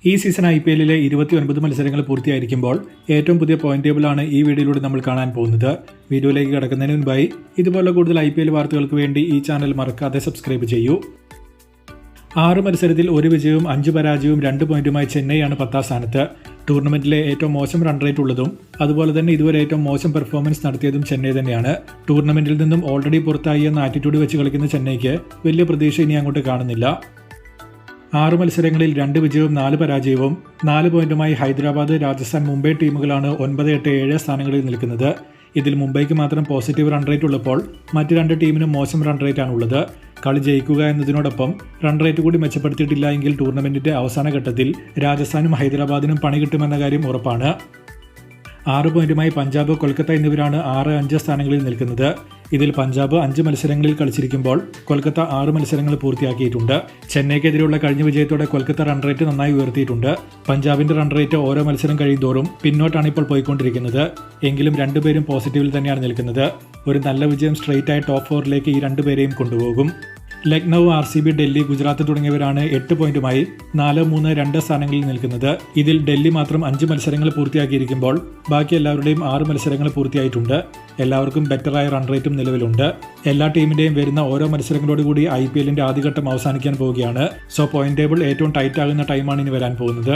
ഈ സീസൺ IPLലെ 29 മത്സരങ്ങൾ പൂർത്തിയായിരിക്കുമ്പോൾ ഏറ്റവും പുതിയ പോയിന്റ് ടേബിളാണ് ഈ വീഡിയോയിലൂടെ നമ്മൾ കാണാൻ പോകുന്നത്. വീഡിയോയിലേക്ക് കടക്കുന്നതിന് മുൻപായി ഇതുപോലുള്ള കൂടുതൽ IPL വാർത്തകൾക്ക് വേണ്ടി ഈ ചാനൽ മറക്കാതെ സബ്സ്ക്രൈബ് ചെയ്യൂ. 6 മത്സരത്തിൽ 1 വിജയവും 5 പരാജയവും 2 പോയിന്റുമായി ചെന്നൈയാണ് 10ാം സ്ഥാനത്ത്. ടൂർണമെന്റിലെ ഏറ്റവും മോശം റൺ റേറ്റ് ഉള്ളതും അതുപോലെ തന്നെ ഇതുവരെ ഏറ്റവും മോശം പെർഫോമൻസ് നടത്തിയതും ചെന്നൈ തന്നെയാണ്. ടൂർണമെന്റിൽ നിന്നും ഓൾറെഡി പുറത്തായി എന്ന ആറ്റിറ്റ്യൂഡ് വെച്ച് കളിക്കുന്ന ചെന്നൈക്ക് വലിയ പ്രതീക്ഷ ഇനി അങ്ങോട്ട് കാണുന്നില്ല. 6 മത്സരങ്ങളിൽ 2 വിജയവും 4 പരാജയവും 4 പോയിന്റുമായി ഹൈദരാബാദ്, രാജസ്ഥാൻ, മുംബൈ ടീമുകളാണ് 9, 8, 7 സ്ഥാനങ്ങളിൽ നിൽക്കുന്നത്. ഇതിൽ മുംബൈക്ക് മാത്രം പോസിറ്റീവ് റൺ റേറ്റ് ഉള്ളപ്പോൾ മറ്റ് 2 ടീമിനും മോശം റൺ റേറ്റ് ആണുള്ളത്. കളി ജയിക്കുക എന്നതിനോടൊപ്പം റൺ റേറ്റ് കൂടി മെച്ചപ്പെടുത്തിയിട്ടില്ല എങ്കിൽ ടൂർണമെന്റിന്റെ അവസാന ഘട്ടത്തിൽ രാജസ്ഥാനും ഹൈദരാബാദിനും പണി കിട്ടുമെന്ന കാര്യം ഉറപ്പാണ്. 6 പോയിന്റുമായി പഞ്ചാബ്, കൊൽക്കത്ത എന്നിവരാണ് 6, 5 സ്ഥാനങ്ങളിൽ നിൽക്കുന്നത്. ഇതിൽ പഞ്ചാബ് 5 മത്സരങ്ങളിൽ കളിച്ചിരിക്കുമ്പോൾ കൊൽക്കത്ത 6 മത്സരങ്ങൾ പൂർത്തിയാക്കിയിട്ടുണ്ട്. ചെന്നൈക്കെതിരെയുള്ള കഴിഞ്ഞ വിജയത്തോടെ കൊൽക്കത്ത റൺ റേറ്റ് നന്നായി ഉയർത്തിയിട്ടുണ്ട്. പഞ്ചാബിന്റെ റൺ റേറ്റ് ഓരോ മത്സരം കഴിയുന്തോറും പിന്നോട്ടാണ് ഇപ്പോൾ പോയിക്കൊണ്ടിരിക്കുന്നത്. എങ്കിലും രണ്ടുപേരും പോസിറ്റീവിൽ തന്നെയാണ് നിൽക്കുന്നത്. ഒരു നല്ല വിജയം സ്ട്രെയിറ്റ് ആയി ടോപ്പ് 4ലേക്ക് ഈ രണ്ടുപേരെയും കൊണ്ടുപോകും. ലക്നൗ, RCB, ഡൽഹി, ഗുജറാത്ത് തുടങ്ങിയവരാണ് 8 പോയിന്റുമായി 4, 3, 2 സ്ഥാനങ്ങളിൽ നിൽക്കുന്നത്. ഇതിൽ ഡൽഹി മാത്രം 5 മത്സരങ്ങൾ പൂർത്തിയാക്കിയിരിക്കുമ്പോൾ ബാക്കി എല്ലാവരുടെയും 6 മത്സരങ്ങൾ പൂർത്തിയായിട്ടുണ്ട്. എല്ലാവർക്കും ബെറ്ററായ റൺ റേറ്റും നിലവിലുണ്ട്. എല്ലാ ടീമിന്റെയും വരുന്ന ഓരോ മത്സരങ്ങളോടുകൂടി IPLന്റെ ആദ്യഘട്ടം അവസാനിക്കാൻ പോവുകയാണ്. സോ പോയിന്റ് ടേബിൾ ഏറ്റവും ടൈറ്റ് ആകുന്ന ടൈമാണ് ഇനി വരാൻ പോകുന്നത്.